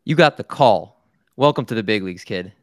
You got the call. Welcome to the big leagues, kid.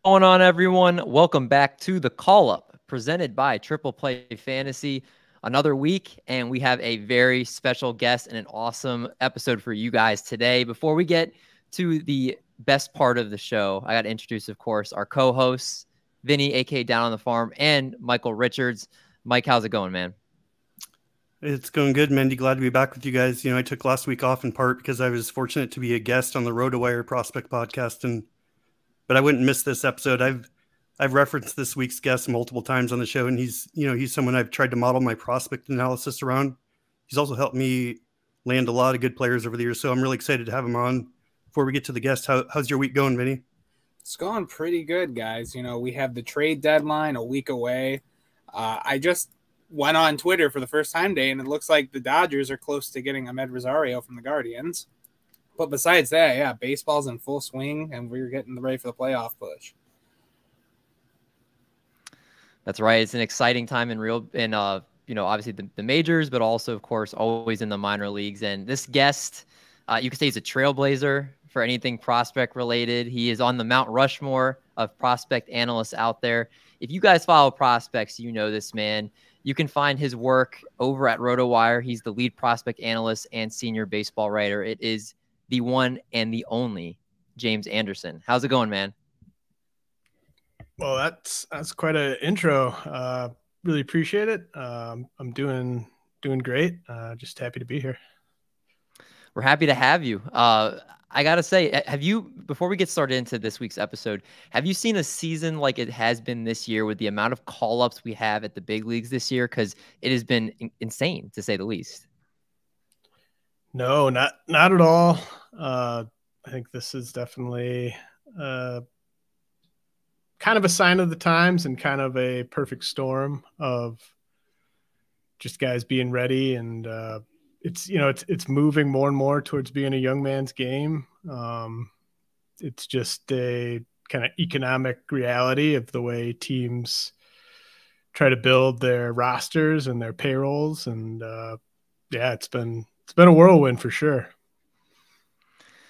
What's going on, everyone? Welcome back to the Call Up, presented by TriplePlay Fantasy. Another week, and we have a very special guest and an awesome episode for you guys today. Before we get to the best part of the show, I got to introduce, of course, our co-hosts, Vinny, aka Down on the Farm, and Michael Richards. Mike, how's it going, man? It's going good, Mendy. Glad to be back with you guys. I took last week off in part because I was fortunate to be a guest on the Rotowire Prospect podcast, but I wouldn't miss this episode. I've referenced this week's guest multiple times on the show, and he's someone I've tried to model my prospect analysis around. He's also helped me land a lot of good players over the years, so I'm really excited to have him on. Before we get to the guest, how's your week going, Vinny? It's going pretty good, guys. We have the trade deadline a week away. I just went on Twitter for the first time today, and it looks like the Dodgers are close to getting Amed Rosario from the Guardians. But besides that, yeah, baseball's in full swing, and we're getting ready for the playoff push. That's right. It's an exciting time obviously the majors, but also, of course, always in the minor leagues. And this guest, you could say he's a trailblazer for anything prospect related. He is on the Mount Rushmore of prospect analysts out there. If you guys follow prospects, you know this man. You can find his work over at Rotowire. He's the lead prospect analyst and senior baseball writer. It is the one and the only James Anderson. How's it going, man? Well, that's quite an intro. Really appreciate it. I'm doing great. Just happy to be here. We're happy to have you. I got to say, before we get started into this week's episode, have you seen a season like it has been this year with the amount of call-ups we have at the big leagues this year? Because it has been insane, to say the least. No, not at all. I think this is definitely kind of a sign of the times and kind of a perfect storm of just guys being ready. And it's moving more and more towards being a young man's game. It's just a kind of economic reality of the way teams try to build their rosters and their payrolls. And it's been a whirlwind for sure.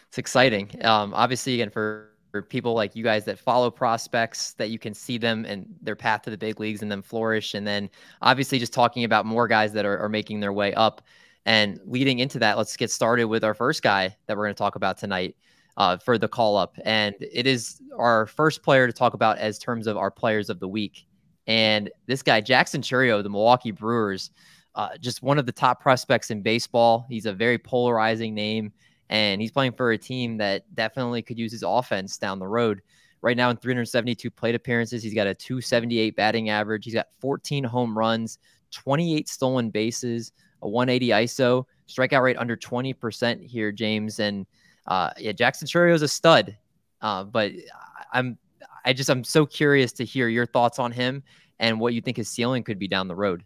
It's exciting. Obviously, again, for people like you guys that follow prospects, that you can see them and their path to the big leagues and then flourish. And then obviously just talking about more guys that are making their way up. And leading into that, let's get started with our first guy that we're going to talk about tonight for the call up. And it is our first player to talk about as terms of our players of the week. And this guy, Jaison Chourio, the Milwaukee Brewers, just one of the top prospects in baseball. He's a very polarizing name, and he's playing for a team that definitely could use his offense down the road. Right now in 372 plate appearances, he's got a 278 batting average. He's got 14 home runs, 28 stolen bases, a 180 ISO, strikeout rate under 20% here, James. And Jaison Chourio is a stud, but I'm so curious to hear your thoughts on him and what you think his ceiling could be down the road.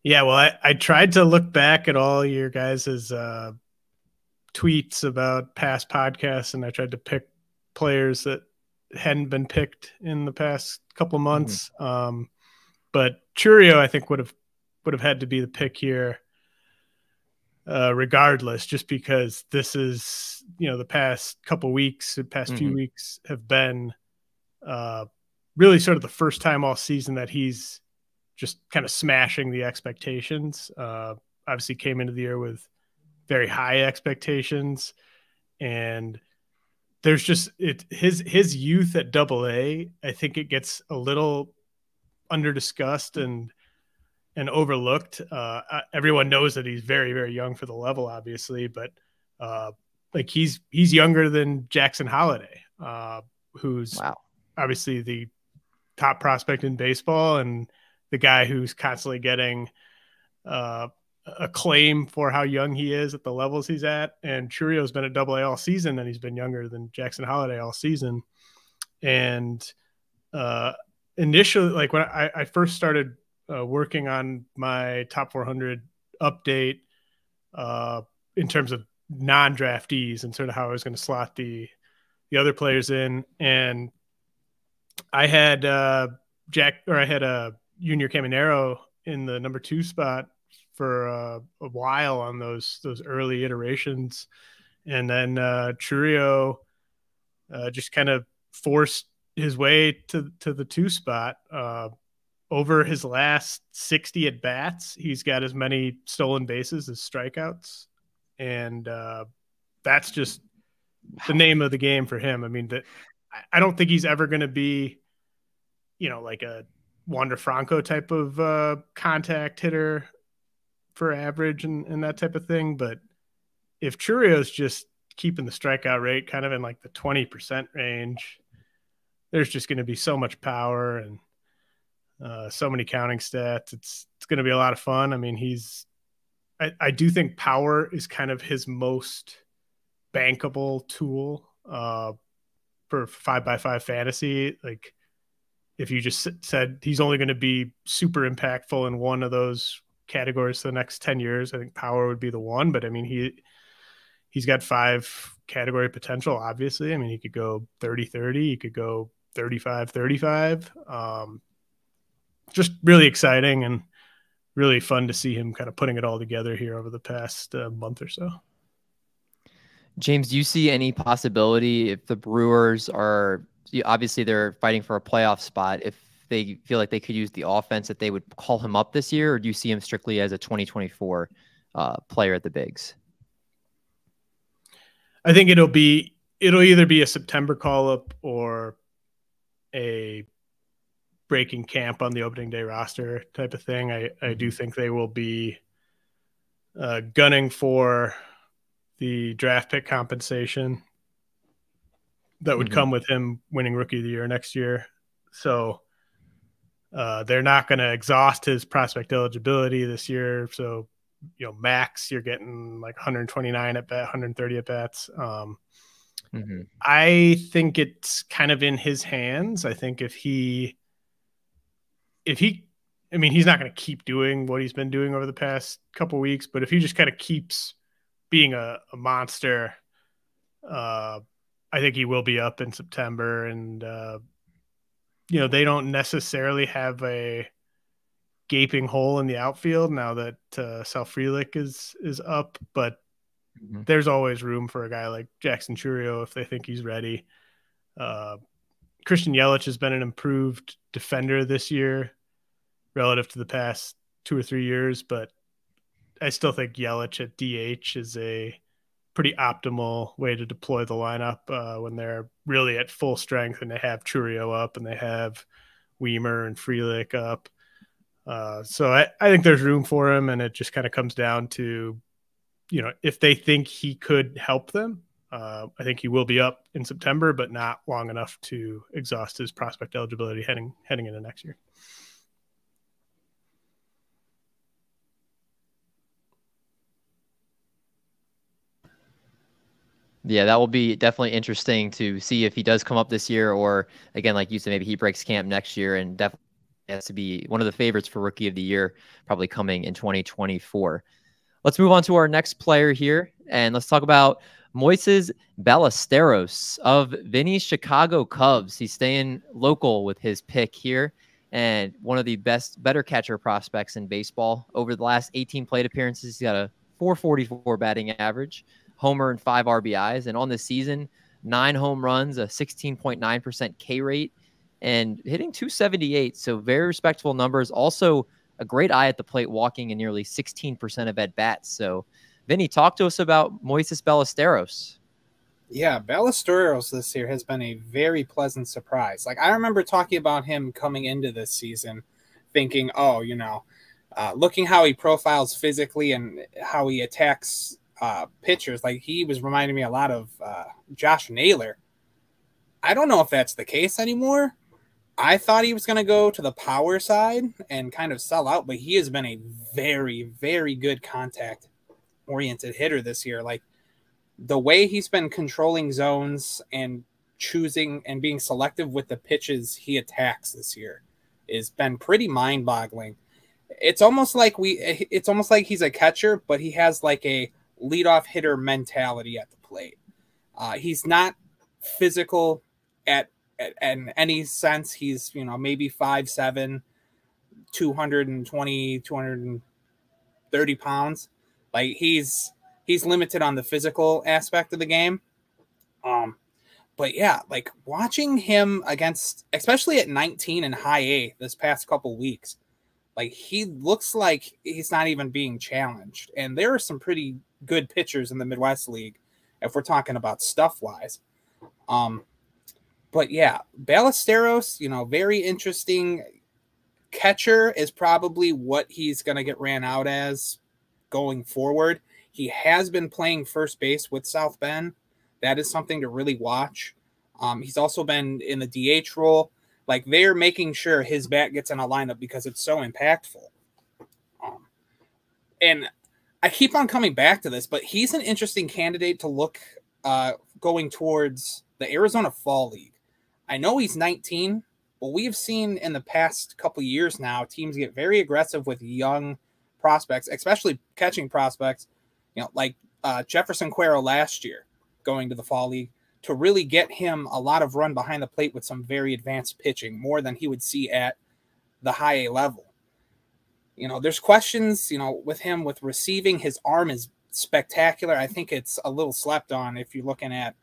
Yeah, well, I tried to look back at all your guys' tweets about past podcasts, and I tried to pick players that hadn't been picked in the past couple of months. Mm-hmm. But Chourio, I think, would have had to be the pick here, regardless, just because this is, the past couple weeks, the past few weeks have been really sort of the first time all season that he's just kind of smashing the expectations. Obviously came into the year with very high expectations, and there's just his youth at AA. I think it gets a little under discussed and overlooked. Everyone knows that he's very, very young for the level, obviously, but he's younger than Jackson Holliday, who's obviously the top prospect in baseball and the guy who's constantly getting acclaim for how young he is at the levels he's at. And Chourio's been at AA all season, and he's been younger than Jackson Holliday all season. And initially, like when I first started working on my top 400 update in terms of non-draftees and sort of how I was going to slot the other players in, and I had I had a Junior Caminero in the number 2 spot for a while on those early iterations, and then Chourio just kind of forced his way to the 2 spot. Over his last 60 at bats, he's got as many stolen bases as strikeouts, and that's just the name of the game for him. I mean, I don't think he's ever going to be, like a Wander Franco type of contact hitter for average and that type of thing. But if Chourio's just keeping the strikeout rate kind of in like the 20% range, there's just going to be so much power and so many counting stats. It's going to be a lot of fun. I mean, I do think power is kind of his most bankable tool for 5x5 fantasy. Like, if you just said he's only going to be super impactful in one of those categories for the next 10 years, I think power would be the one. But I mean, he's got 5 category potential, obviously. I mean, he could go 30-30, he could go 35-35. Just really exciting and really fun to see him kind of putting it all together here over the past month or so. James, do you see any possibility, if the Brewers are, obviously they're fighting for a playoff spot, if they feel like they could use the offense, that they would call him up this year? Or do you see him strictly as a 2024 player at the bigs? I think it'll either be a September call up or a breaking camp on the opening day roster type of thing. I do think they will be gunning for the draft pick compensation that would come with him winning Rookie of the Year next year. So they're not going to exhaust his prospect eligibility this year. So, max, you're getting like 129 at bat, 130 at bats. I think it's kind of in his hands. I think if he, I mean, he's not going to keep doing what he's been doing over the past couple of weeks, but if he just kind of keeps being a monster, I think he will be up in September. And, they don't necessarily have a gaping hole in the outfield now that Sal Frelick is up, but there's always room for a guy like Jackson Chourio if they think he's ready. Christian Yelich has been an improved defender this year relative to the past 2 or 3 years, but I still think Yelich at DH is a pretty optimal way to deploy the lineup when they're really at full strength and they have Chourio up and they have Weimer and Frelick up. So I think there's room for him, and it just kind of comes down to, if they think he could help them. I think he will be up in September, but not long enough to exhaust his prospect eligibility heading into next year. Yeah, that will be definitely interesting to see if he does come up this year, or again, like you said, maybe he breaks camp next year and definitely has to be one of the favorites for Rookie of the Year, probably coming in 2024. Let's move on to our next player here, and let's talk about Moises Ballesteros of Vinny's Chicago Cubs. He's staying local with his pick here, and one of the better catcher prospects in baseball. Over the last 18 plate appearances, he's got a .444 batting average, homer and 5 RBIs, and on the season, 9 home runs, a 16.9% K rate, and hitting .278. So very respectable numbers. Also a great eye at the plate, walking in nearly 16% of at bats. So, Vinny, talk to us about Moises Ballesteros. Yeah, Ballesteros this year has been a very pleasant surprise. Like, I remember talking about him coming into this season, thinking, looking how he profiles physically and how he attacks pitchers, like he was reminding me a lot of Josh Naylor. I don't know if that's the case anymore, I thought he was going to go to the power side and kind of sell out, but he has been a very, very good contact-oriented hitter this year. Like, the way he's been controlling zones and choosing and being selective with the pitches he attacks this year has been pretty mind-boggling. It's almost like he's a catcher, but he has like a leadoff hitter mentality at the plate. He's not physical in any sense. He's, maybe 5'7", 220, 230 pounds. Like, he's limited on the physical aspect of the game. But yeah, like, watching him against, especially at 19 in high A this past couple weeks, like, he looks like he's not even being challenged. And there are some pretty good pitchers in the Midwest League if we're talking about stuff-wise. But yeah, Ballesteros, very interesting. Catcher is probably what he's going to get ran out as going forward. He has been playing first base with South Bend. That is something to really watch. He's also been in the DH role. Like, they're making sure his bat gets in a lineup because it's so impactful. And I keep on coming back to this, but he's an interesting candidate to look going towards the Arizona Fall League. I know he's 19, but we have seen in the past couple years now teams get very aggressive with young prospects, especially catching prospects, like Jefferson Cuero last year going to the Fall League, to really get him a lot of run behind the plate with some very advanced pitching, more than he would see at the high A level. There's questions, with him with receiving. His arm is spectacular. I think it's a little slept on if you're looking at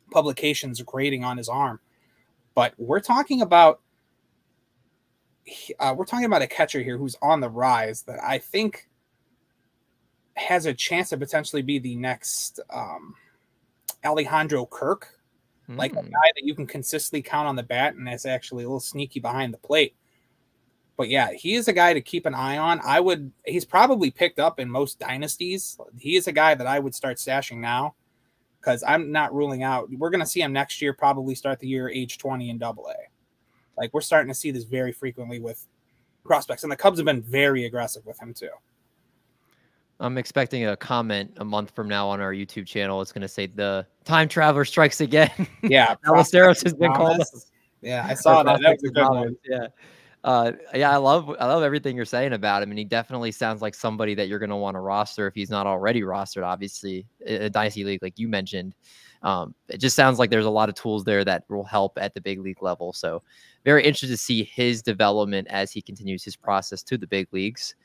publications grading on his arm. But we're talking about a catcher here who's on the rise that I think has a chance to potentially be the next Alejandro Kirk, like a guy that you can consistently count on the bat and is actually a little sneaky behind the plate. But yeah, he is a guy to keep an eye on. He's probably picked up in most dynasties. He is a guy that I would start stashing now, because I'm not ruling out. We're going to see him next year, probably start the year age 20 in AA. Like, we're starting to see this very frequently with prospects, and the Cubs have been very aggressive with him too. I'm expecting a comment a month from now on our YouTube channel. It's going to say the time traveler strikes again. Yeah. Ballesteros has been called up. Yeah, I saw that. That was a good one. Yeah. I love everything you're saying about him. And he definitely sounds like somebody that you're going to want to roster if he's not already rostered, obviously, in a Dynasty League, like you mentioned. It just sounds like there's a lot of tools there that will help at the big league level. So very interested to see his development as he continues his process to the big leagues.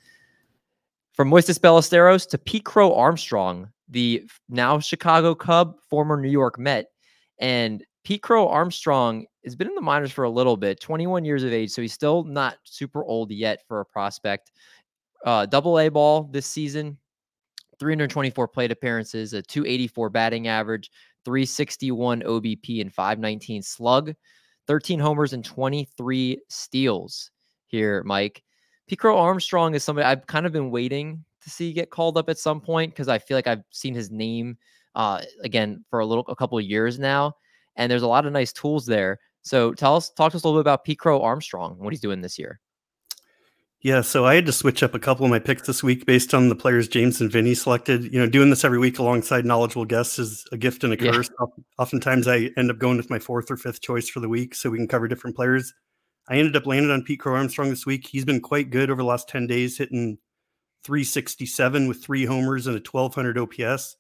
From Moises Ballesteros to Pete Crow-Armstrong, the now Chicago Cub, former New York Met. And Pete Crow-Armstrong has been in the minors for a little bit, 21 years of age, so he's still not super old yet for a prospect. AA ball this season, 324 plate appearances, a 284 batting average, 361 OBP, and 519 slug, 13 homers and 23 steals here, Mike. Pete Crow-Armstrong is somebody I've kind of been waiting to see get called up at some point, because I feel like I've seen his name again for a couple of years now, and there's a lot of nice tools there. So talk to us a little bit about Pete Crow-Armstrong, what he's doing this year. Yeah, so I had to switch up a couple of my picks this week based on the players James and Vinny selected. Doing this every week alongside knowledgeable guests is a gift and a curse. Yeah. Oftentimes I end up going with my fourth or fifth choice for the week so we can cover different players. I ended up landing on Pete Crow-Armstrong this week. He's been quite good over the last 10 days, hitting 367 with 3 homers and a 1,200 OPS.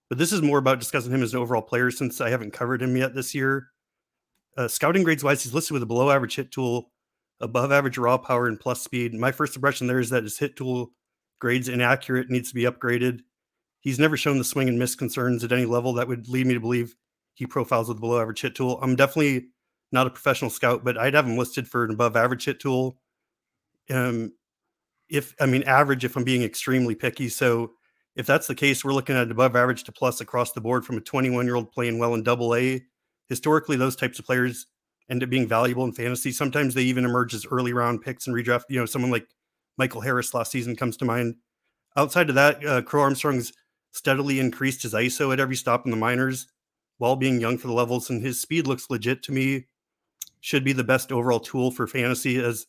But this is more about discussing him as an overall player since I haven't covered him yet this year. Scouting grades wise, he's listed with a below average hit tool, above average raw power, and plus speed. My first impression there is that his hit tool grade's inaccurate, needs to be upgraded. He's never shown the swing and miss concerns at any level that would lead me to believe he profiles with a below average hit tool. I'm definitely not a professional scout, but I'd have him listed for an above average hit tool. Average if I'm being extremely picky. So if that's the case, we're looking at above average to plus across the board from a 21-year-old playing well in AA. Historically, those types of players end up being valuable in fantasy. Sometimes they even emerge as early round picks and redraft. Someone like Michael Harris last season comes to mind. Outside of that, Crow-Armstrong's steadily increased his ISO at every stop in the minors while being young for the levels, and his speed looks legit to me. should be the best overall tool for fantasy, as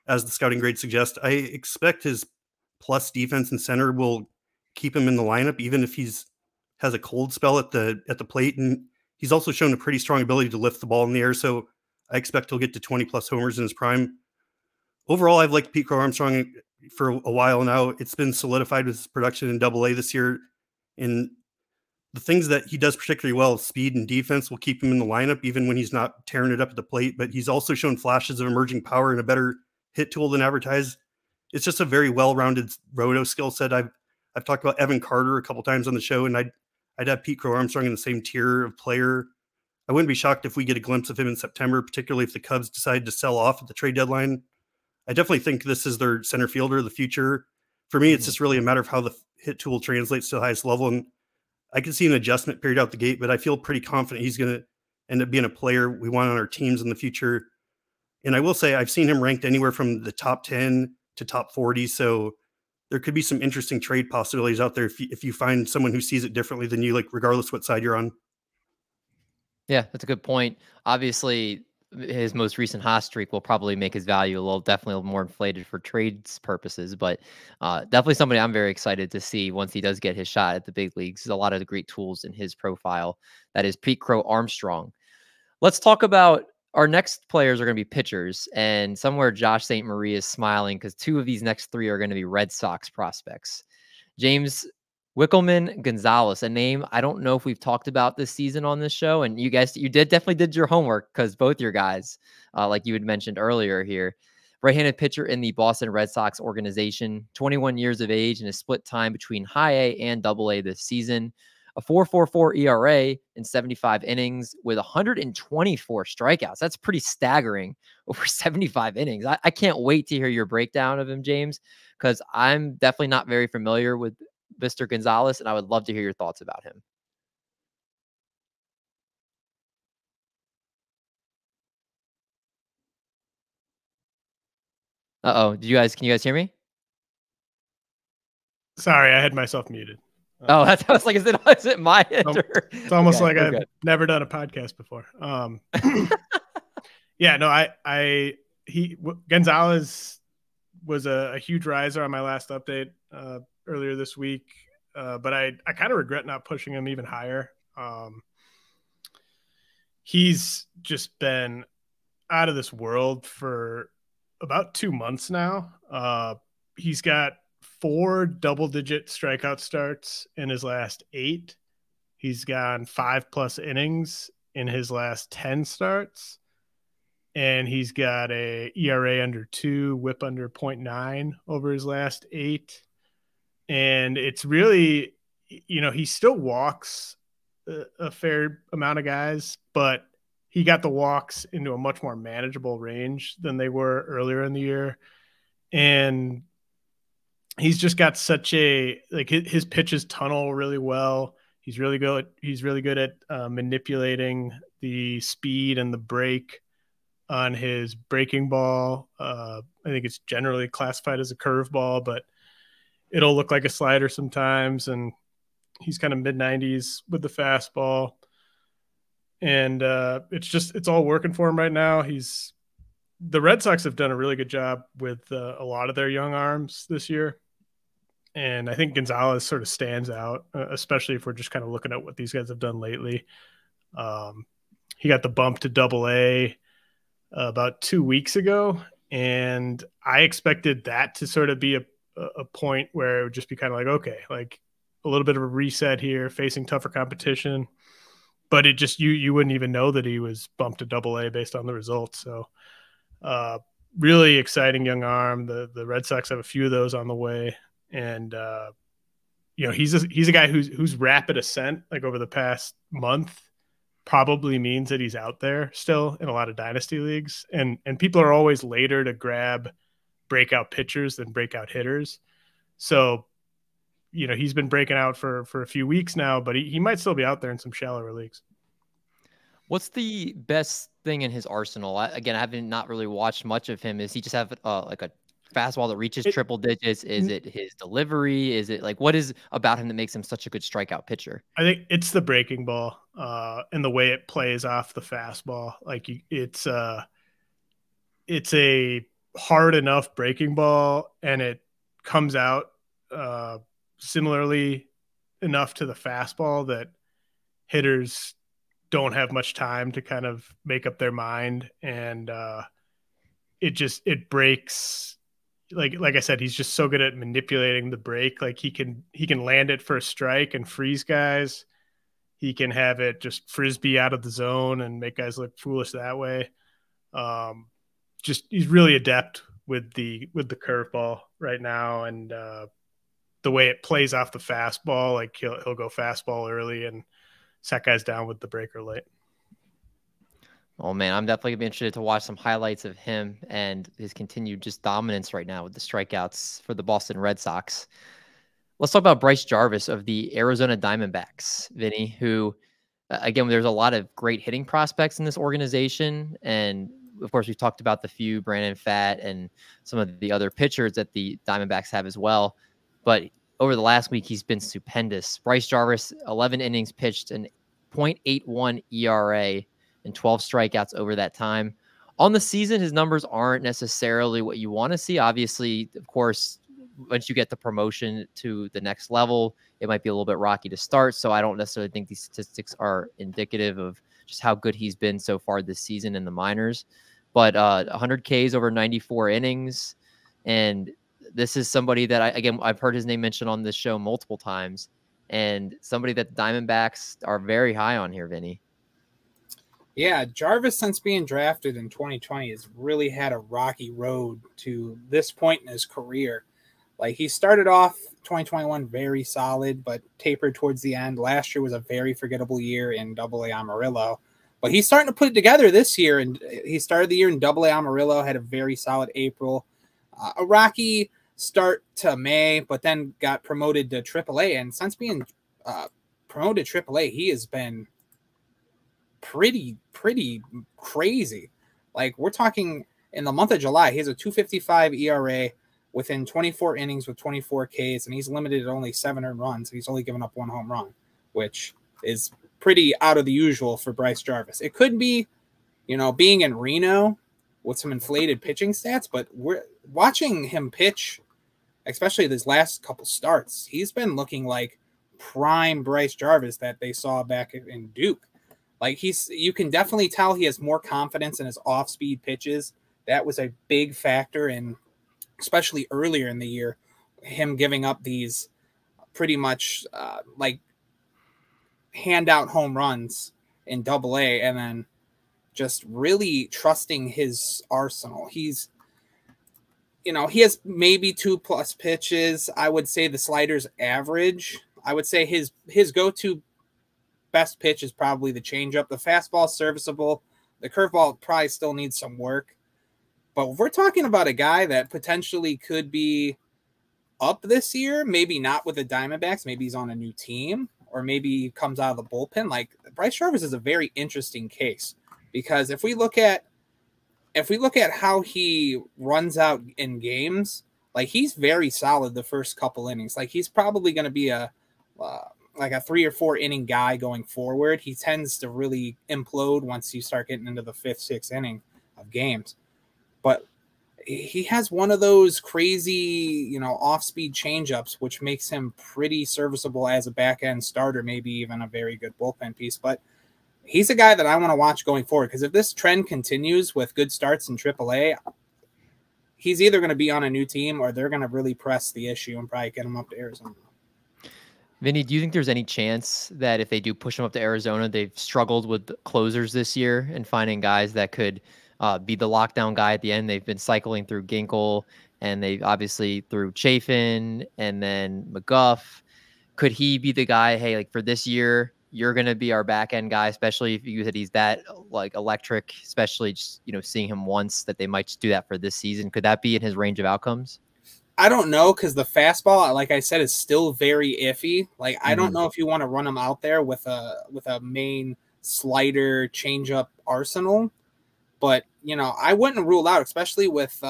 the scouting grade suggests. I expect his plus defense and center will keep him in the lineup, even if has a cold spell at the plate. And he's also shown a pretty strong ability to lift the ball in the air. So I expect he'll get to 20 plus homers in his prime. Overall, I've liked Pete Crow-Armstrong for a while now. It's been solidified with his production in Double A this year. And the things that he does particularly well, speed and defense, will keep him in the lineup even when he's not tearing it up at the plate. But he's also shown flashes of emerging power and a better hit tool than advertised. It's just a very well-rounded roto skill set. I've talked about Evan Carter a couple times on the show, and I'd have Pete Crow-Armstrong in the same tier of player. I wouldn't be shocked if we get a glimpse of him in September, particularly if the Cubs decide to sell off at the trade deadline. I definitely think this is their center fielder of the future. For me, it's just really a matter of how the hit tool translates to the highest level. And I can see an adjustment period out the gate, but I feel pretty confident he's going to end up being a player we want on our teams in the future. And I will say I've seen him ranked anywhere from the top 10 to top 40. So there could be some interesting trade possibilities out there if you find someone who sees it differently than you, like regardless what side you're on. Yeah, that's a good point. Obviously, his most recent hot streak will probably make his value definitely a little more inflated for trades purposes, but definitely somebody I'm very excited to see once he does get his shot at the big leagues. There's a lot of great tools in his profile. That is Pete Crow-Armstrong. Let's talk about our next players are going to be pitchers, and somewhere Josh St. Marie is smiling because two of these next three are going to be Red Sox prospects. James, Wikelman Gonzalez, a name I don't know if we've talked about this season on this show, and you definitely did your homework because both your guys, like you had mentioned earlier here, right-handed pitcher in the Boston Red Sox organization, 21 years of age and a split time between high A and double A this season. A 4.44 ERA in 75 innings with 124 strikeouts. That's pretty staggering over 75 innings. I can't wait to hear your breakdown of him, James, because I'm definitely not very familiar with Mr. Gonzalez, and I would love to hear your thoughts about him. Can you guys hear me? Sorry, I had myself muted. Oh, I was like, is it my end? It's almost like I've never done a podcast before. Yeah, no, Gonzalez was a huge riser on my last update earlier this week, but I kind of regret not pushing him even higher. He's just been out of this world for about 2 months now. He's got 4 double-digit strikeout starts in his last 8. He's gone 5+ innings in his last 10 starts. And he's got a ERA under 2, whip under 0.9 over his last 8. And it's really, he still walks a fair amount of guys, but he got the walks into a much more manageable range than they were earlier in the year. And he's just got such his pitches tunnel really well. He's really good at manipulating the speed and the break on his breaking ball. I think it's generally classified as a curveball, but it'll look like a slider sometimes. And he's kind of mid-90s with the fastball. And it's all working for him right now. The Red Sox have done a really good job with a lot of their young arms this year. And I think Gonzalez sort of stands out, especially if we're just kind of looking at what these guys have done lately. He got the bump to Double A about 2 weeks ago, and I expected that to sort of be a point where it would just be kind of like, okay, like a little bit of a reset here, facing tougher competition. But it just you wouldn't even know that he was bumped to Double A based on the results. So really exciting young arm. The Red Sox have a few of those on the way. And he's a guy whose rapid ascent, like over the past month, probably means that he's out there still in a lot of dynasty leagues. And people are always later to grab breakout pitchers than breakout hitters. So, he's been breaking out for a few weeks now, but he might still be out there in some shallower leagues. What's the best thing in his arsenal? I haven't not really watched much of him. Is he just have like a fastball that reaches triple digits? Is it his delivery? Is it like, what is about him that makes him such a good strikeout pitcher? I think it's the breaking ball and the way it plays off the fastball. Like it's it's a hard enough breaking ball, and it comes out similarly enough to the fastball that hitters don't have much time to kind of make up their mind. And it breaks. Like I said, he's just so good at manipulating the break. Like he can land it for a strike and freeze guys. He can have it just frisbee out of the zone and make guys look foolish that way. He's really adept with the curveball right now, and the way it plays off the fastball, like he'll go fastball early and set guys down with the breaker late. Oh man, I'm definitely gonna be interested to watch some highlights of him and his continued just dominance right now with the strikeouts for the Boston Red Sox. Let's talk about Bryce Jarvis of the Arizona Diamondbacks, Vinny, who, again, there's a lot of great hitting prospects in this organization. And of course, we've talked about the few, Brandon Pfaadt and some of the other pitchers that the Diamondbacks have as well. But over the last week, he's been stupendous. Bryce Jarvis, 11 innings pitched, an .81 ERA and 12 strikeouts over that time. On the season, his numbers aren't necessarily what you want to see. Obviously, of course, once you get the promotion to the next level, it might be a little bit rocky to start. So I don't necessarily think these statistics are indicative of just how good he's been so far this season in the minors. But 100 Ks over 94 innings. And this is somebody that, I've heard his name mentioned on this show multiple times, and somebody that the Diamondbacks are very high on here, Vinny. Yeah, Jarvis, since being drafted in 2020, has really had a rocky road to this point in his career. Like, he started off 2021 very solid, but tapered towards the end. Last year was a very forgettable year in Double-A Amarillo. But he's starting to put it together this year, and he started the year in Double-A Amarillo, had a very solid April. A rocky start to May, but then got promoted to Triple-A. And since being promoted to Triple-A, he has been pretty crazy. Like, we're talking in the month of July, he has a 2.55 ERA within 24 innings with 24 Ks, and he's limited at only 7 earned runs. He's only given up 1 home run, which is pretty out of the usual for Bryce Jarvis. It could be, being in Reno with some inflated pitching stats, but we're watching him pitch, especially this last couple starts. He's been looking like prime Bryce Jarvis that they saw back in Duke. Like, you can definitely tell he has more confidence in his off-speed pitches. That was a big factor in, especially earlier in the year, him giving up these pretty much like handout home runs in Double-A, and then just really trusting his arsenal. He has maybe 2+ pitches. I would say the slider's average. I would say his go-to best pitch is probably the changeup. The fastball serviceable. The curveball probably still needs some work. But we're talking about a guy that potentially could be up this year, maybe not with the Diamondbacks. Maybe he's on a new team, or maybe he comes out of the bullpen. Like, Bryce Jarvis is a very interesting case, because if we look at how he runs out in games, like, he's very solid the first couple innings. Like, he's probably going to be a 3 or 4 inning guy going forward. He tends to really implode once you start getting into the 5th, 6th inning of games. But he has one of those crazy, off-speed changeups, which makes him pretty serviceable as a back-end starter, maybe even a very good bullpen piece. But he's a guy that I want to watch going forward, because if this trend continues with good starts in AAA, he's either going to be on a new team, or they're going to really press the issue and probably get him up to Arizona. Vinny, do you think there's any chance that if they do push him up to Arizona, they've struggled with closers this year and finding guys that could be the lockdown guy at the end? They've been cycling through Ginkel, and they obviously through Chafin and then McGuff. Could he be the guy, hey, like, for this year, you're going to be our back end guy, especially if you said he's that like electric, especially just, seeing him once, that they might just do that for this season? Could that be in his range of outcomes? I don't know, because the fastball, like I said, is still very iffy. Like, I don't know if you want to run him out there with a main slider changeup arsenal. But, I wouldn't rule out, especially with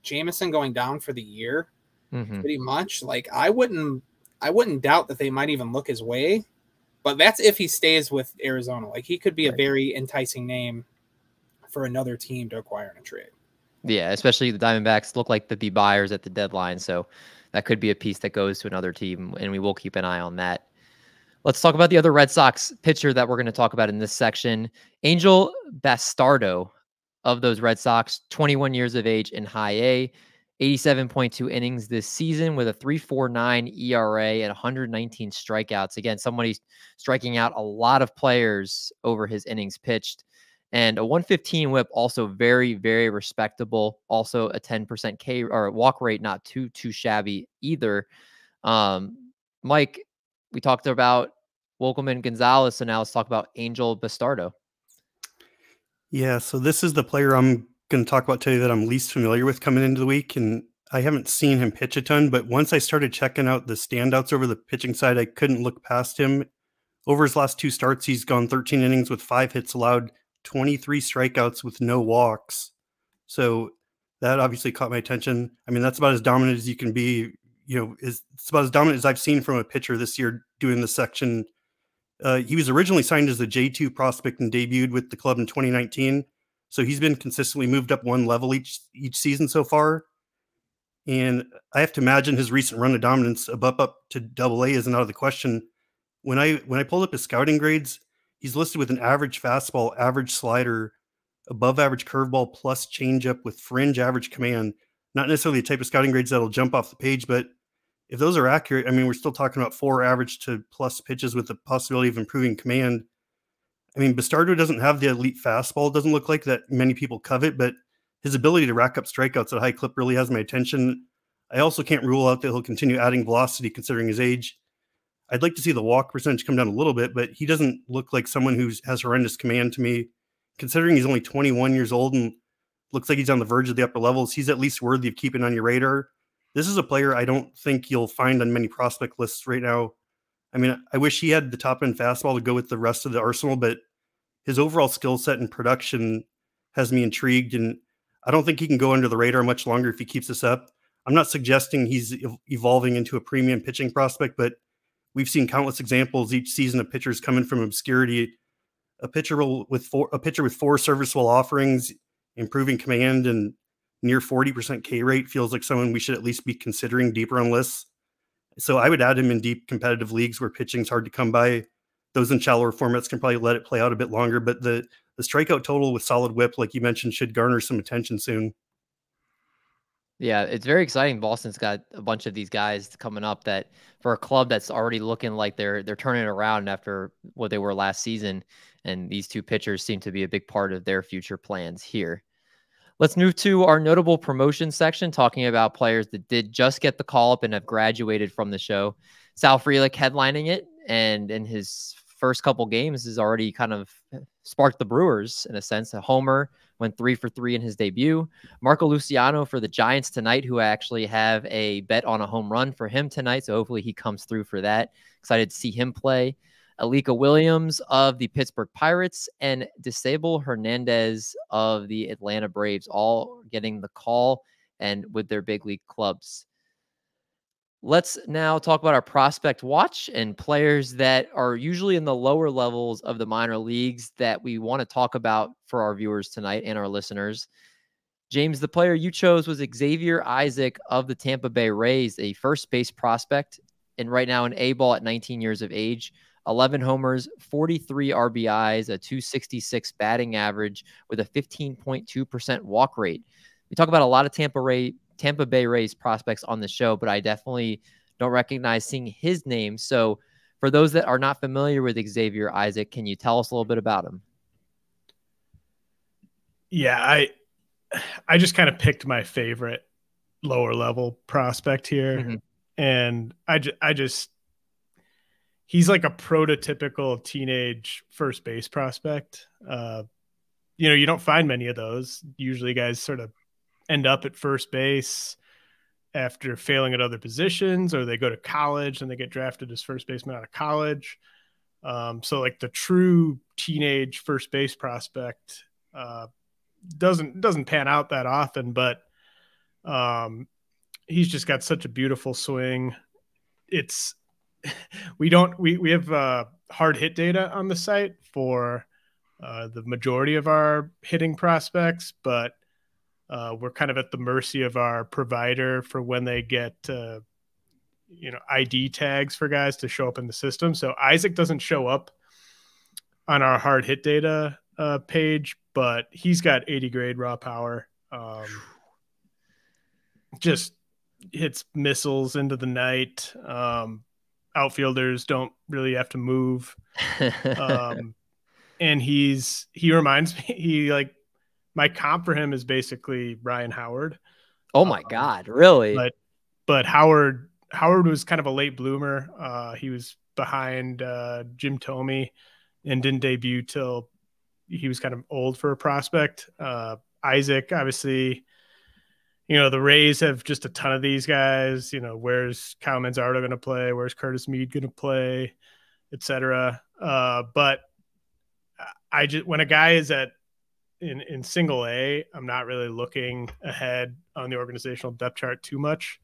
Jameson going down for the year, pretty much. Like, I wouldn't doubt that they might even look his way. But that's if he stays with Arizona. Like, he could be a very enticing name for another team to acquire in a trade. Yeah, especially the Diamondbacks look like the buyers at the deadline, so that could be a piece that goes to another team, and we will keep an eye on that. Let's talk about the other Red Sox pitcher that we're going to talk about in this section. Angel Bastardo of those Red Sox, 21 years of age in high A, 87.2 innings this season with a 3.49 ERA and 119 strikeouts. Again, somebody striking out a lot of players over his innings pitched. And a 115 whip, also very, very respectable. Also a 10% K or walk rate, not too shabby either. Mike, we talked about Wikelman Gonzalez, so now let's talk about Angel Bastardo. Yeah, so this is the player I'm going to talk about today that I'm least familiar with coming into the week, and I haven't seen him pitch a ton, but once I started checking out the standouts over the pitching side, I couldn't look past him. Over his last 2 starts, he's gone 13 innings with 5 hits allowed, 23 strikeouts with no walks. So that obviously caught my attention. I mean, that's about as dominant as you can be. You know, it's about as dominant as I've seen from a pitcher this year doing this section. He was originally signed as a J2 prospect and debuted with the club in 2019. So he's been consistently moved up 1 level each season so far. And I have to imagine his recent run of dominance up to AA isn't out of the question. When I pulled up his scouting grades, he's listed with an average fastball, average slider, above average curveball, plus changeup with fringe average command. Not necessarily the type of scouting grades that'll jump off the page, but if those are accurate, I mean, we're still talking about 4 average to plus pitches with the possibility of improving command. I mean, Bastardo doesn't have the elite fastball. It doesn't look like that many people covet, but his ability to rack up strikeouts at a high clip really has my attention. I also can't rule out that he'll continue adding velocity considering his age. I'd like to see the walk percentage come down a little bit, but he doesn't look like someone who has horrendous command to me. Considering he's only 21 years old and looks like he's on the verge of the upper levels, he's at least worthy of keeping on your radar. This is a player I don't think you'll find on many prospect lists right now. I mean, I wish he had the top-end fastball to go with the rest of the arsenal, but his overall skill set and production has me intrigued, and I don't think he can go under the radar much longer if he keeps this up. I'm not suggesting he's evolving into a premium pitching prospect, but we've seen countless examples each season of pitchers coming from obscurity. A pitcher with 4 serviceable offerings, improving command, and near 40% K rate feels like someone we should at least be considering deeper on lists. So I would add him in deep competitive leagues where pitching's hard to come by. Those in shallower formats can probably let it play out a bit longer, but the strikeout total with solid whip, like you mentioned, should garner some attention soon. Yeah, it's very exciting. Boston's got a bunch of these guys coming up that for a club that's already looking like they're turning it around after what they were last season. And these 2 pitchers seem to be a big part of their future plans here. Let's move to our notable promotion section, talking about players that did just get the call up and have graduated from the show. Sal Frelick headlining it, and in his first couple games has already kind of sparked the Brewers in a sense. A homer, went 3 for 3 in his debut. Marco Luciano for the Giants tonight, who actually have a bet on a home run for him tonight, so hopefully he comes through for that. Excited to see him play. Alika Williams of the Pittsburgh Pirates and Disable Hernandez of the Atlanta Braves, all getting the call and with their big league clubs. Let's now talk about our prospect watch and players that are usually in the lower levels of the minor leagues that we want to talk about for our viewers tonight and our listeners. James, the player you chose was Xavier Isaac of the Tampa Bay Rays, a first base prospect, and right now an A-ball at 19 years of age. 11 homers, 43 RBIs, a 266 batting average with a 15.2% walk rate. We talk about a lot of Tampa Bay Rays prospects on the show, but I definitely don't recognize seeing his name. So for those that are not familiar with Xavier Isaac, can you tell us a little bit about him? Yeah, I just kind of picked my favorite lower level prospect here. Mm-hmm. And I just he's like a prototypical teenage first base prospect. You don't find many of those. Usually guys sort of end up at first base after failing at other positions, or they go to college and they get drafted as first baseman out of college. So like the true teenage first base prospect doesn't pan out that often, but he's just got such a beautiful swing. We have hard hit data on the site for the majority of our hitting prospects, but we're kind of at the mercy of our provider for when they get, ID tags for guys to show up in the system. So Isaac doesn't show up on our hard hit data page, but he's got 80 grade raw power. Just hits missiles into the night. Outfielders don't really have to move. And he reminds me, my comp for him is basically Ryan Howard. Oh my God, really? But Howard was kind of a late bloomer. He was behind Jim Thome and didn't debut till he was kind of old for a prospect. Isaac, obviously, the Rays have just a ton of these guys. Where's Kyle Manzardo going to play? Where's Curtis Mead going to play, et cetera. But when a guy is in single A, I'm not really looking ahead on the organizational depth chart too much.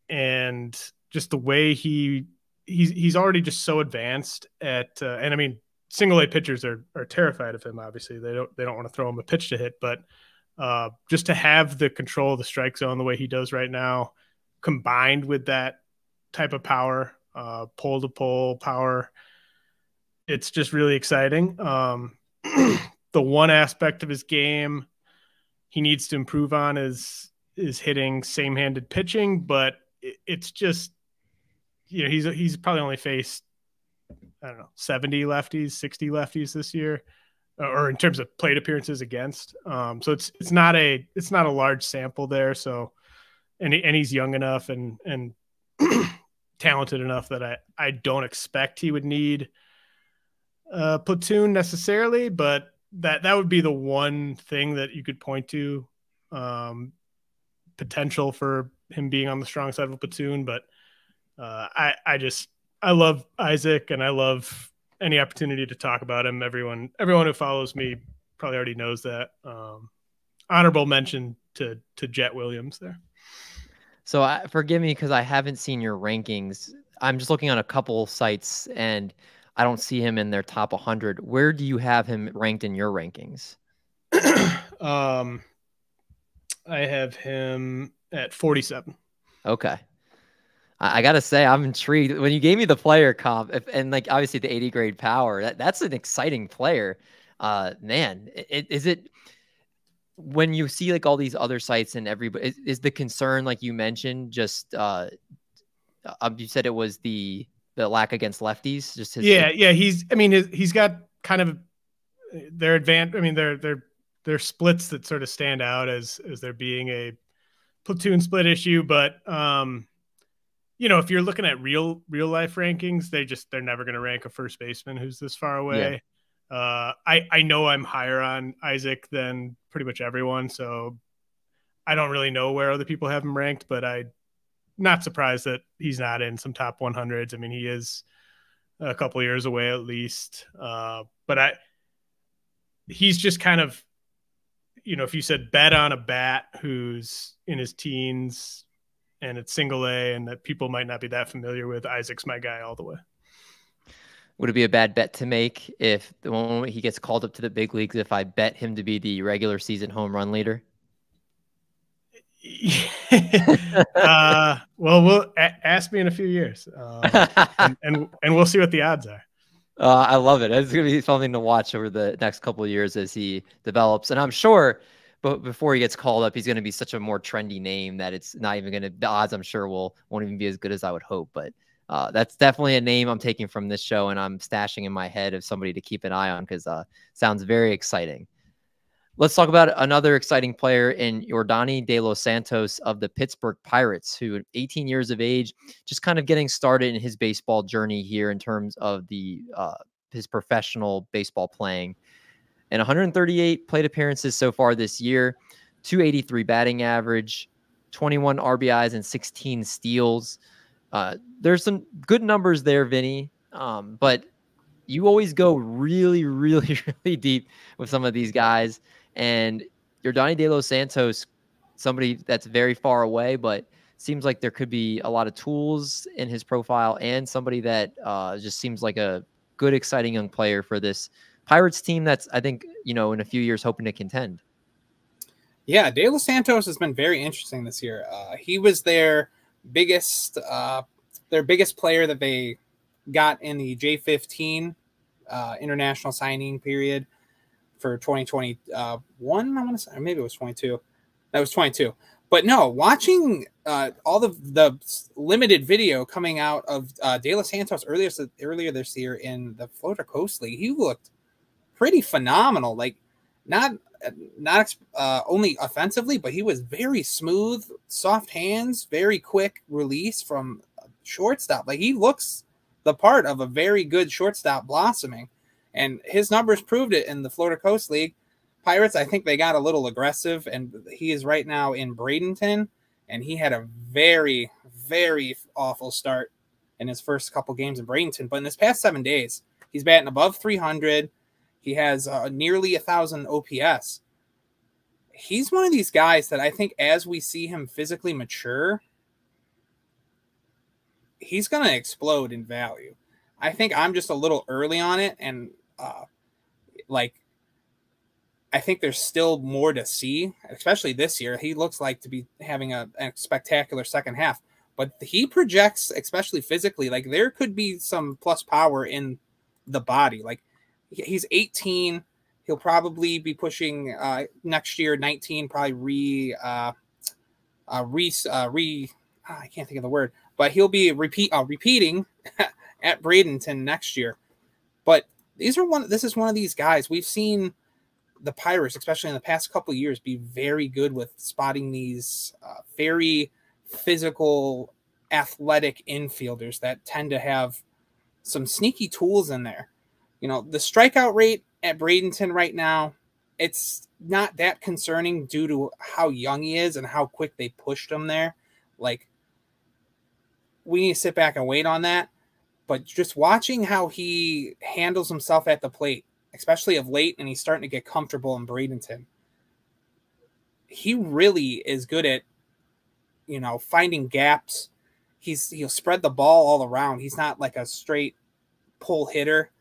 And just the way he's already just so advanced at, and I mean, single A pitchers are terrified of him. Obviously they don't want to throw him a pitch to hit, but just to have the control of the strike zone the way he does right now, combined with that type of power, pole to pole power, it's just really exciting. The one aspect of his game he needs to improve on is hitting same-handed pitching, but it's just, he's probably only faced, 70 lefties, 60 lefties this year, or in terms of plate appearances against. So it's not a large sample there. So, and he's young enough and talented enough that I don't expect he would need a platoon necessarily, but that would be the one thing that you could point to, potential for him being on the strong side of a platoon. But I love Isaac, and I love any opportunity to talk about him. Everyone who follows me probably already knows that. Honorable mention to Jet Williams there. So forgive me because I haven't seen your rankings. I'm just looking on a couple sites and I don't see him in their top 100. Where do you have him ranked in your rankings? I have him at 47. Okay. I got to say, I'm intrigued. When you gave me the player comp and obviously the 80 grade power, that's an exciting player. Man, is it when you see all these other sites and everybody is the concern, like you mentioned, just you said it was the lack against lefties, just he's got kind of their advanced. I mean, they're splits that sort of stand out as there being a platoon split issue, but if you're looking at real life rankings, they're never going to rank a first baseman who's this far away. Yeah. I know I'm higher on Isaac than pretty much everyone, so I don't really know where other people have him ranked, but I'm not surprised that he's not in some top 100s. I mean, he is a couple years away at least. But he's just kind of, if you said bet on a bat who's in his teens and it's single A and that people might not be that familiar with, Isaac's my guy all the way. Would it be a bad bet to make if the moment he gets called up to the big leagues, if I bet him to be the regular season home run leader? We'll ask me in a few years, and we'll see what the odds are. I love it. It's going to be something to watch over the next couple of years as he develops. And I'm sure, but before he gets called up, he's going to be such a more trendy name that it's not even going to, the odds I'm sure won't even be as good as I would hope. But that's definitely a name I'm taking from this show, and I'm stashing in my head of somebody to keep an eye on because sounds very exciting. Let's talk about another exciting player in Yordany De Los Santos of the Pittsburgh Pirates, who at 18 years of age, just kind of getting started in his baseball journey here in terms of his professional baseball playing. And 138 plate appearances so far this year, 283 batting average, 21 RBIs and 16 steals. There's some good numbers there, Vinny, but you always go really, really, really deep with some of these guys. And Yordany De Los Santos, somebody that's very far away, but seems like there could be a lot of tools in his profile and somebody that just seems like a good, exciting young player for this Pirates team that's, I think, in a few years hoping to contend. Yeah, De Los Santos has been very interesting this year. He was their biggest player that they got in the J15 international signing period for 2021. I want to say, maybe it was 22. That was 22. But no, watching all the limited video coming out of De Los Santos earlier this year in the Florida Coast League, he looked pretty phenomenal. Like not only offensively, but he was very smooth, soft hands, very quick release from shortstop. Like he looks the part of a very good shortstop blossoming, and his numbers proved it in the Florida Coast League. Pirates, I think they got a little aggressive, and he is right now in Bradenton, and he had a very, very awful start in his first couple games in Bradenton. But in his past 7 days, he's batting above 300. He has nearly 1,000 OPS. He's one of these guys that I think as we see him physically mature, he's going to explode in value. I think I'm just a little early on it, and I think there's still more to see, especially this year. He looks like to be having a spectacular second half, but he projects, especially physically, like there could be some plus power in the body. Like he's 18. He'll probably be pushing next year, 19, probably I can't think of the word, but he'll be repeating at Bradenton next year. But this is one of these guys we've seen the Pirates, especially in the past couple of years, be very good with spotting these very physical, athletic infielders that tend to have some sneaky tools in there. You know, the strikeout rate at Bradenton right now, it's not that concerning due to how young he is and how quick they pushed him there. Like, we need to sit back and wait on that. But just watching how he handles himself at the plate, especially of late, and he's starting to get comfortable in Bradenton, he really is good at, you know, finding gaps. He'll spread the ball all around. He's not like a straight pull hitter.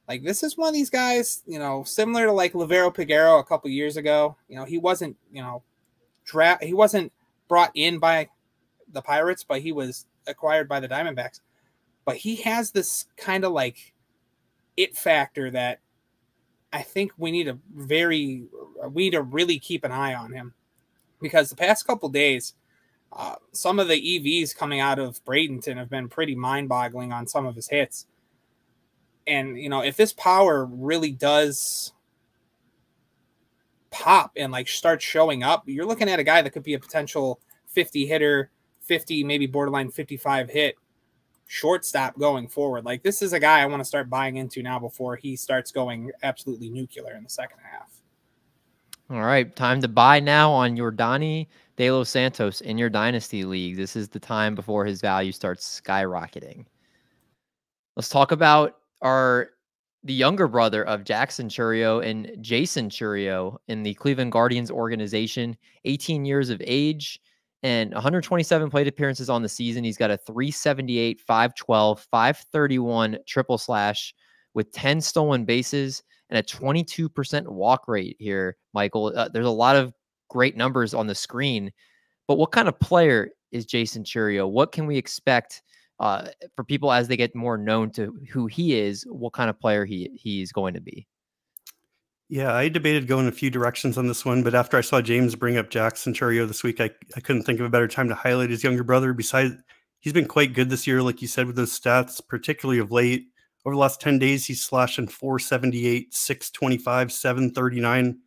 Like, this is one of these guys, you know, similar to like Livero Peguero a couple years ago. You know, he wasn't, you know, he wasn't brought in by the Pirates, but he was acquired by the Diamondbacks. But he has this kind of like it factor that I think we need to really keep an eye on him, because the past couple days, some of the EVs coming out of Bradenton have been pretty mind-boggling on some of his hits. And, you know, if this power really does pop and like start showing up, you're looking at a guy that could be a potential 50 hitter, 50, maybe borderline 55 hit shortstop going forward. Like, this is a guy I want to start buying into now before he starts going absolutely nuclear in the second half. All right, time to buy now on Yordany De Los Santos in your Dynasty League. This is the time before his value starts skyrocketing. Let's talk about the younger brother of Jaison Chourio and Jaison Chourio in the Cleveland Guardians organization, 18 years of age and 127 plate appearances on the season. He's got a 378, 512, 531 triple slash with 10 stolen bases and a 22% walk rate here, Michael. There's a lot of great numbers on the screen, but what kind of player is Jaison Chourio? What can we expect for people as they get more known to who he is? What kind of player he's going to be? Yeah, I debated going a few directions on this one, but after I saw James bring up Jaison Chourio this week, I couldn't think of a better time to highlight his younger brother. Besides, he's been quite good this year, like you said, with those stats, particularly of late. Over the last 10 days, he's slashing 478, 625, 739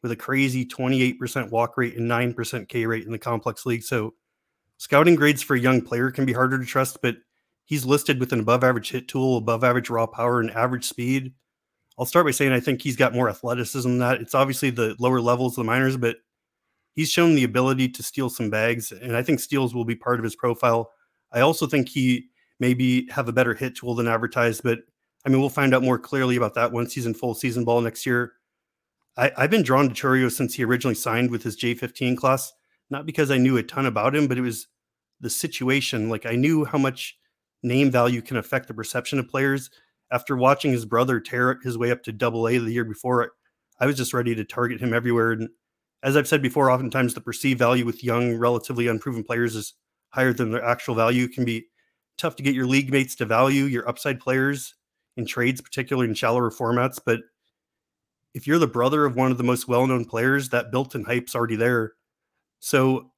with a crazy 28% walk rate and 9% K rate in the complex league. So scouting grades for a young player can be harder to trust, but he's listed with an above average hit tool, above average raw power, and average speed. I'll start by saying I think he's got more athleticism than that. It's obviously the lower levels of the minors, but he's shown the ability to steal some bags, and I think steals will be part of his profile. I also think he maybe have a better hit tool than advertised, but I mean, we'll find out more clearly about that once he's in full season ball next year. I've been drawn to Chourio since he originally signed with his J15 class, not because I knew a ton about him, but it was the situation. Like, I knew how much name value can affect the perception of players. After watching his brother tear his way up to AA the year before, I was just ready to target him everywhere. And as I've said before, oftentimes the perceived value with young, relatively unproven players is higher than their actual value. It can be tough to get your league mates to value your upside players in trades, particularly in shallower formats. But if you're the brother of one of the most well-known players, that built-in hype's already there. So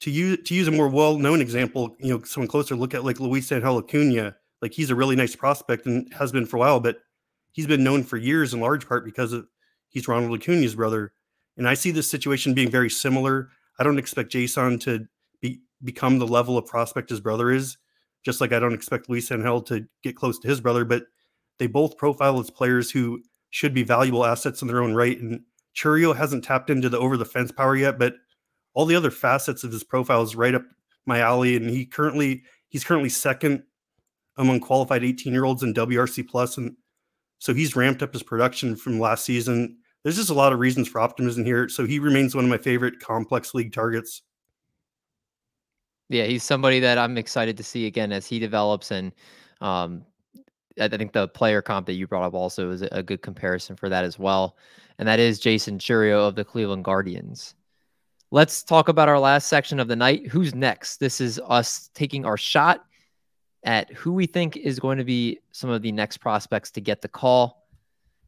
to use a more well-known example, someone closer, look at like Luis Angel Acuna. Like, he's a really nice prospect and has been for a while, but he's been known for years in large part because he's Ronald Acuna's brother. And I see this situation being very similar. I don't expect Jaison to become the level of prospect his brother is, just like I don't expect Luis Angel to get close to his brother, but they both profile as players who should be valuable assets in their own right. And Chourio hasn't tapped into the over-the-fence power yet, but all the other facets of his profile is right up my alley. And he's currently second among qualified 18-year-olds in WRC plus. And so he's ramped up his production from last season. There's just a lot of reasons for optimism here. So he remains one of my favorite complex league targets. Yeah, he's somebody that I'm excited to see again as he develops. And I think the player comp that you brought up also is a good comparison for that as well. And that is Jaison Chourio of the Cleveland Guardians. Let's talk about our last section of the night. Who's next? This is us taking our shot at who we think is going to be some of the next prospects to get the call.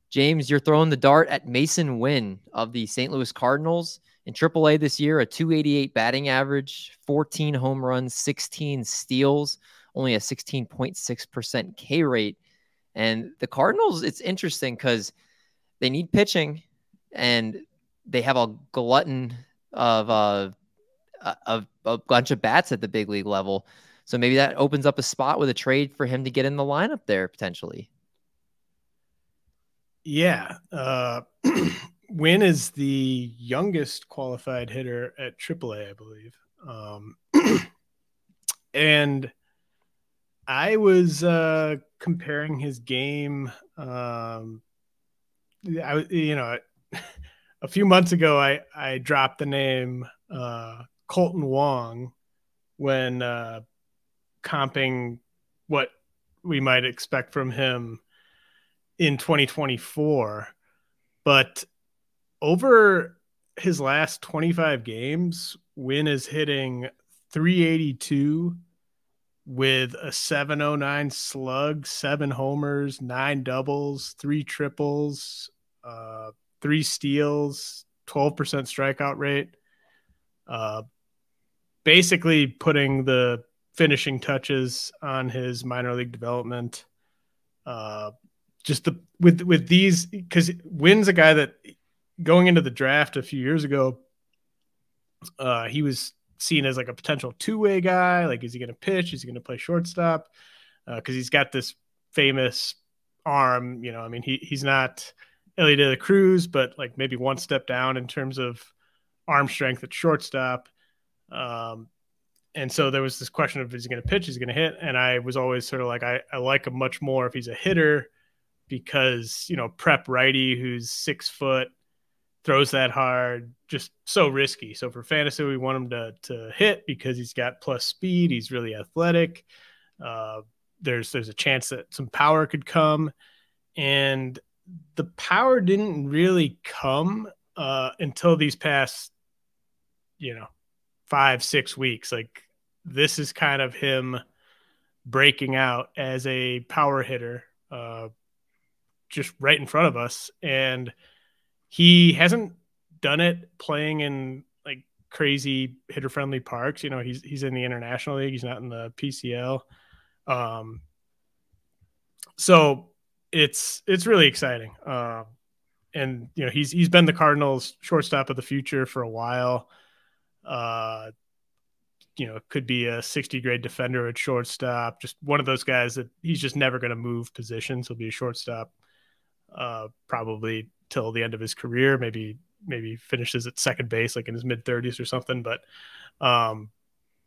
James, you're throwing the dart at Masyn Winn of the St. Louis Cardinals. In AAA this year, a 288 batting average, 14 home runs, 16 steals, only a 16.6% K rate. And the Cardinals, it's interesting because they need pitching and they have a glutton of a bunch of bats at the big league level. So maybe that opens up a spot with a trade for him to get in the lineup there potentially. Yeah. Winn is the youngest qualified hitter at AAA, I believe. And I was comparing his game. A few months ago, I dropped the name Colton Wong when comping what we might expect from him in 2024. But over his last 25 games, Winn is hitting 382 with a 709 slug, 7 homers, 9 doubles, 3 triples, 3 steals, 12% strikeout rate. Basically putting the finishing touches on his minor league development. With these, because Winn's a guy that going into the draft a few years ago, he was seen as like a potential two-way guy. Like, is he going to pitch? Is he going to play shortstop? Because he's got this famous arm. He's not Ellie De La Cruz, but like maybe one step down in terms of arm strength at shortstop. And so there was this question of, is he going to pitch? Is he going to hit? And I was always sort of like, I like him much more if he's a hitter because, prep righty who's 6 foot, throws that hard, just so risky. So for fantasy, we want him to hit because he's got plus speed. He's really athletic. There's a chance that some power could come. And the power didn't really come until these past, 5-6 weeks. Like, this is kind of him breaking out as a power hitter, just right in front of us. And he hasn't done it playing in like crazy hitter friendly parks. He's in the International League. He's not in the PCL. So it's really exciting. And he's been the Cardinals shortstop of the future for a while. Could be a 60 grade defender at shortstop, just one of those guys that he's just never going to move positions. He'll be a shortstop probably till the end of his career, maybe finishes at second base, like in his mid 30s or something. But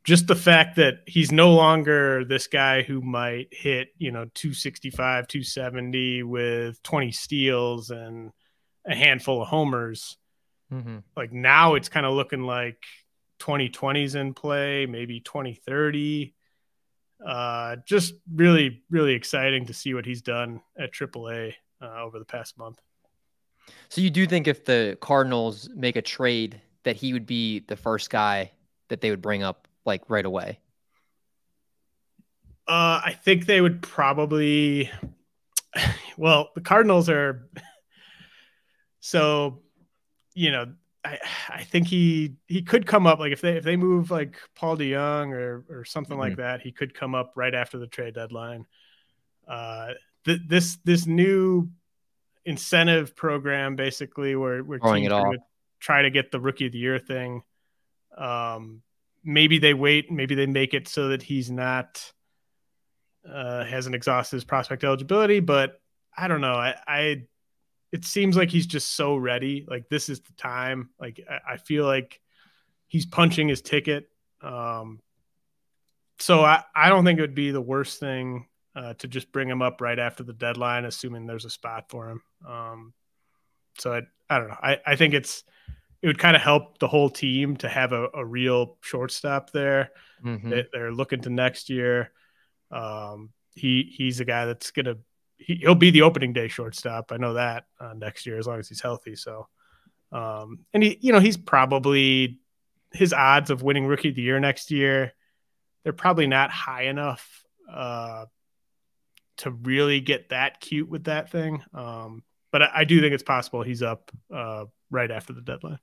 just the fact that he's no longer this guy who might hit, 265, 270 with 20 steals and a handful of homers. Mm-hmm. Like, now it's kind of looking like 2020's in play, maybe 2030. Just really, really exciting to see what he's done at AAA over the past month. So you do think if the Cardinals make a trade that he would be the first guy that they would bring up like right away? I think they would probably, well, the Cardinals are, so, you know, I think he could come up, like if they move like Paul DeYoung or something like that, he could come up right after the trade deadline. This new incentive program, basically, where teams are going to try to get the Rookie of the Year thing. Maybe they wait, maybe they make it so that he's not hasn't exhausted his prospect eligibility, but I don't know. It seems like he's just so ready. Like, this is the time. Like, I feel like he's punching his ticket. So I don't think it would be the worst thing to just bring him up right after the deadline, assuming there's a spot for him. So I don't know. I think it would kind of help the whole team to have a real shortstop there. They're looking to next year. He's a guy that's he'll be the opening day shortstop. I know that next year, as long as he's healthy. So, and he's probably, his odds of winning Rookie of the Year next year, they're probably not high enough to really get that cute with that thing. But I do think it's possible he's up right after the deadline.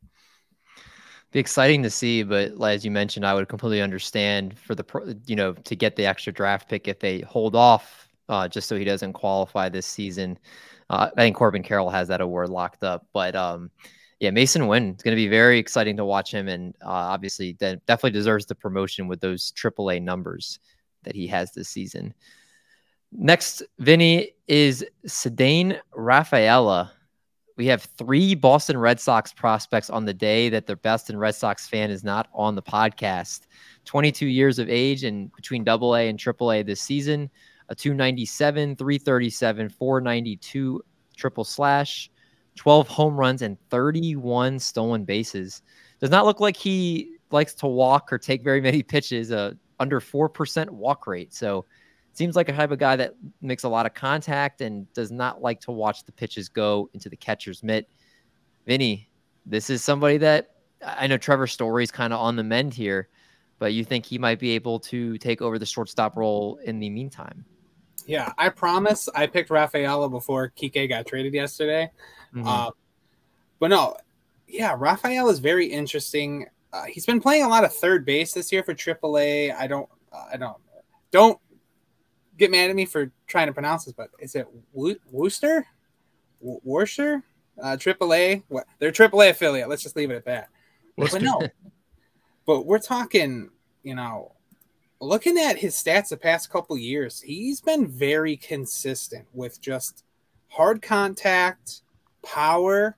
Be exciting to see, but as you mentioned, I would completely understand for to get the extra draft pick if they hold off just so he doesn't qualify this season. I think Corbin Carroll has that award locked up, but yeah, Masyn Winn, it's going to be very exciting to watch him, and obviously definitely deserves the promotion with those AAA numbers that he has this season. Next, Vinny, is Ceddanne Rafaela. We have 3 Boston Red Sox prospects on the day that the Boston Red Sox fan is not on the podcast. 22 years of age and between AA and AAA this season. A 297, 337, 492 triple slash, 12 home runs, and 31 stolen bases. Does not look like he likes to walk or take very many pitches. Under 4% walk rate. So seems like a type of guy that makes a lot of contact and does not like to watch the pitches go into the catcher's mitt. Vinny, this is somebody that I know Trevor Story's kind of on the mend here, but you think he might be able to take over the shortstop role in the meantime? Yeah, I promise I picked Rafaela before Kike got traded yesterday. But no, yeah, Rafaela is very interesting. He's been playing a lot of third base this year for AAA. I don't get mad at me for trying to pronounce this, but is it Worcester? AAA? What? They're AAA affiliate. Let's just leave it at that. But no, but we're talking, looking at his stats the past couple years, he's been very consistent with just hard contact, power.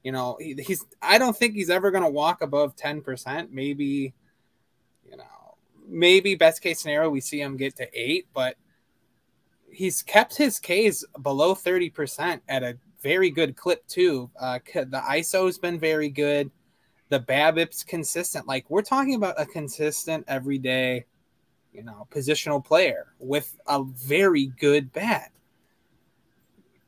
I don't think he's ever going to walk above 10%. Maybe, maybe best case scenario, we see him get to 8, but he's kept his Ks below 30% at a very good clip too. The ISO's been very good. The BABIP's consistent. Like, we're talking about a consistent everyday, positional player with a very good bat.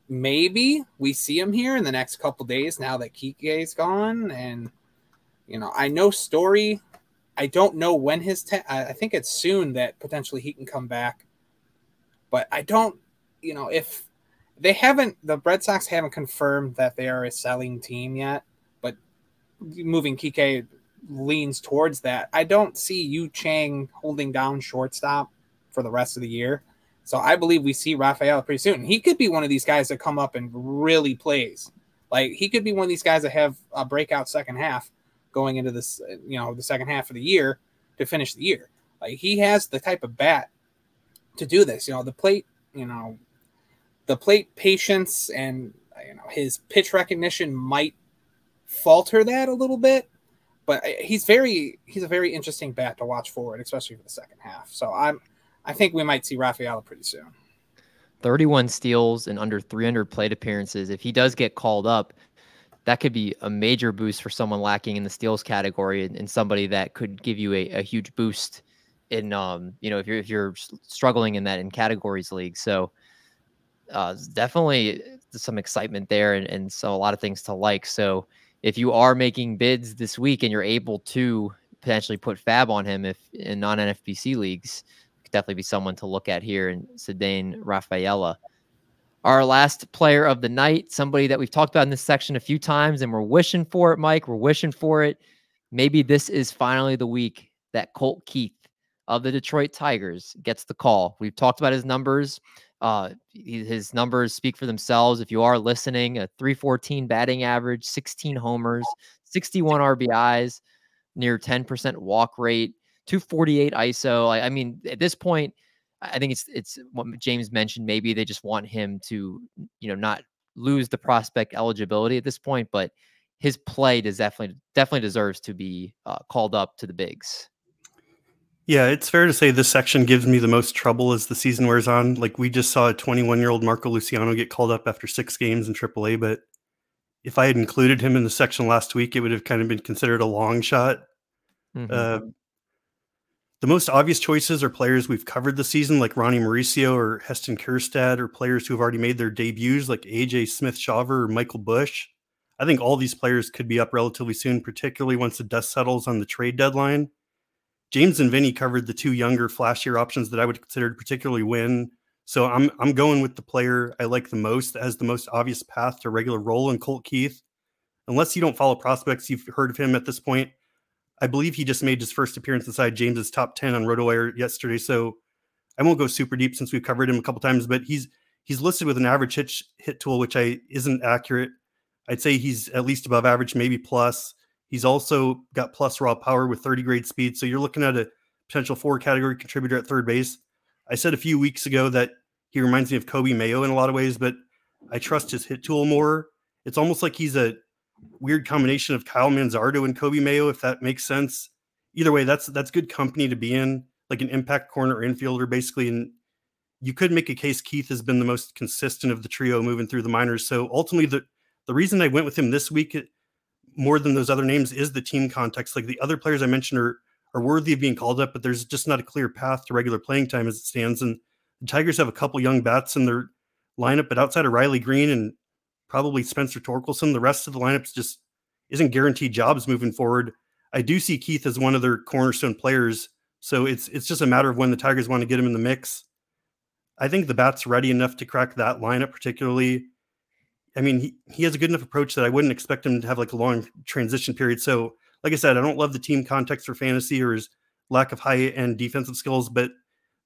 Maybe we see him here in the next couple days now that Kike's gone. And, I know Story, I don't know when I think it's soon that potentially he can come back. But I don't, if they the Red Sox haven't confirmed that they are a selling team yet, but moving Kike leans towards that. I don't see Yu Chang holding down shortstop for the rest of the year. So I believe we see Rafaela pretty soon. He could be one of these guys that come up and really plays. Like, he could be one of these guys that have a breakout second half going into this, the second half of the year to finish the year. Like, he has the type of bat to do this. The plate patience and his pitch recognition might falter that a little bit, but he's a very interesting bat to watch forward, especially for the second half. So I think we might see Rafaela pretty soon. 31 steals and under 300 plate appearances. If he does get called up, that could be a major boost for someone lacking in the steals category and somebody that could give you a huge boost in if you're struggling in categories league. So definitely some excitement there, and so a lot of things to like. So if you are making bids this week and you're able to potentially put fab on him if in non-NFBC leagues, could definitely be someone to look at here in Ceddanne Rafaela. Our last player of the night, somebody that we've talked about in this section a few times, and we're wishing for it, Mike. We're wishing for it. Maybe this is finally the week that Colt Keith of the Detroit Tigers gets the call. We've talked about his numbers. His numbers speak for themselves. If you are listening, a .314 batting average, 16 homers, 61 RBIs, near 10% walk rate, 248 ISO. I mean, at this point, I think it's what James mentioned. Maybe they just want him to, not lose the prospect eligibility at this point, but his play does definitely deserves to be called up to the bigs. Yeah, it's fair to say this section gives me the most trouble as the season wears on. Like, we just saw a 21-year-old Marco Luciano get called up after 6 games in AAA, but if I had included him in the section last week, it would have kind of been considered a long shot. The most obvious choices are players we've covered this season, like Ronnie Mauricio or Heston Kjerstad, or players who have already made their debuts, like AJ Smith-Shawver or Michael Bush. I think all these players could be up relatively soon, particularly once the dust settles on the trade deadline. James and Vinny covered the 2 younger, flashier options that I would consider particularly win. So I'm going with the player I like the most, that has the most obvious path to regular role in Colt Keith. Unless you don't follow prospects, you've heard of him at this point. I believe he just made his first appearance inside James's top 10 on Rotowire yesterday. So I won't go super deep since we've covered him a couple times, but he's listed with an average hit tool, which isn't accurate. I'd say he's at least above average, maybe plus. He's also got plus raw power with 30 grade speed. So you're looking at a potential 4-category contributor at third base. I said a few weeks ago that he reminds me of Kobe Mayo in a lot of ways, but I trust his hit tool more. It's almost like he's a weird combination of Kyle Manzardo and Kobe Mayo, if that makes sense. Either way, that's good company to be in, like an impact corner infielder, basically. And you could make a case Keith has been the most consistent of the trio moving through the minors. So ultimately, the reason I went with him this week more than those other names is the team context. Like, the other players I mentioned are worthy of being called up, but there's just not a clear path to regular playing time as it stands. And the Tigers have a couple young bats in their lineup, but outside of Riley Green and probably Spencer Torkelson, the rest of the lineups just isn't guaranteed jobs moving forward. I do see Keith as one of their cornerstone players, so it's just a matter of when the Tigers want to get him in the mix. I think the bat's ready enough to crack that lineup particularly. I mean, he has a good enough approach that I wouldn't expect him to have like a long transition period. So, like I said, I don't love the team context for fantasy or his lack of high-end defensive skills, but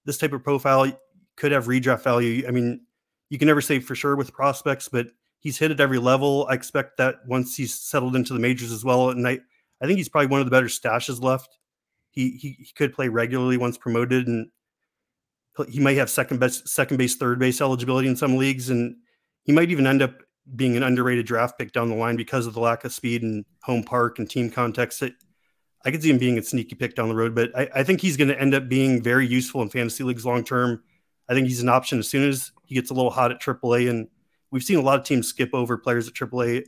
this type of profile could have redraft value. I mean, you can never say for sure with prospects, but he's hit at every level. I expect that once he's settled into the majors as well. And I think he's probably one of the better stashes left. He could play regularly once promoted, and he might have second base, third base eligibility in some leagues. And he might even end up being an underrated draft pick down the line because of the lack of speed and home park and team context. I could see him being a sneaky pick down the road, but I think he's going to end up being very useful in fantasy leagues long-term. I think he's an option as soon as he gets a little hot at AAA, and we've seen a lot of teams skip over players at AAA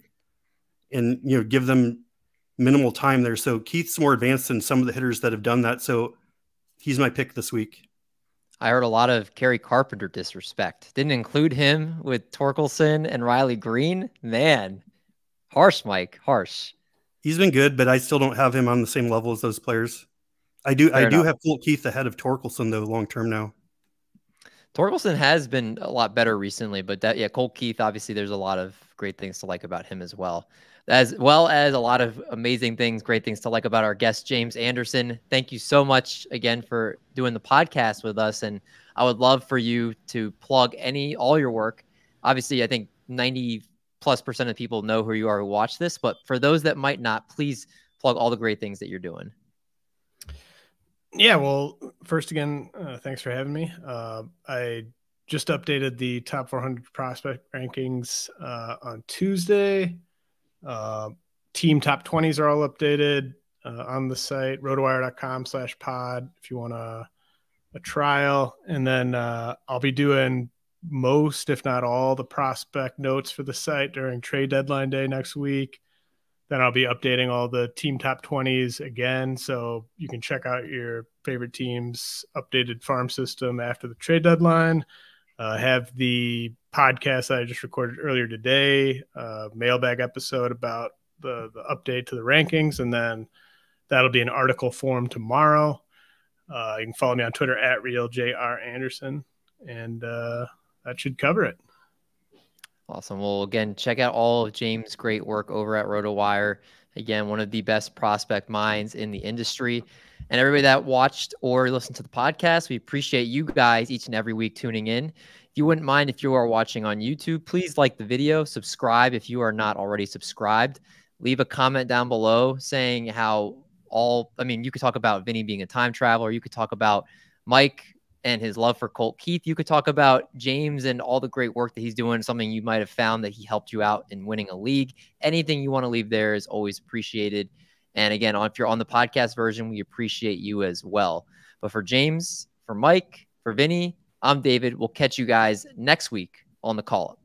and, give them minimal time there. So Keith's more advanced than some of the hitters that have done that. So he's my pick this week. I heard a lot of Kerry Carpenter disrespect. Didn't include him with Torkelson and Riley Green. Man, harsh, Mike, harsh. He's been good, but I still don't have him on the same level as those players. I do have Colt Keith ahead of Torkelson, though, long-term now. Torkelson has been a lot better recently, but Colt Keith, obviously there's a lot of great things to like about him as well as a lot of amazing things, great things to like about our guest, James Anderson. Thank you so much again for doing the podcast with us. And I would love for you to plug all your work. Obviously, I think 90+% of people know who you are who watch this, but for those that might not, please plug all the great things that you're doing. Yeah, well, first again, thanks for having me. I just updated the top 400 prospect rankings on Tuesday. Team top 20s are all updated on the site, rotowire.com/pod if you want a trial. And then I'll be doing most, if not all, the prospect notes for the site during trade deadline day next week. Then I'll be updating all the team top 20s again, so you can check out your favorite team's updated farm system after the trade deadline. Have the podcast that I just recorded earlier today, mailbag episode about the update to the rankings, and then that'll be an article form tomorrow. You can follow me on Twitter at RealJRAnderson, and that should cover it. Awesome. Well, again, check out all of James' great work over at Rotowire. Again, one of the best prospect minds in the industry. And everybody that watched or listened to the podcast, we appreciate you guys each and every week tuning in. If you wouldn't mind, if you are watching on YouTube, please like the video, subscribe if you are not already subscribed. Leave a comment down below saying how you could talk about Vinny being a time traveler. You could talk about Mike and his love for Colt Keith. You could talk about James and all the great work that he's doing, something you might have found that he helped you out in winning a league. Anything you want to leave there is always appreciated. And again, if you're on the podcast version, we appreciate you as well. But for James, for Mike, for Vinny, I'm David. We'll catch you guys next week on the call-up.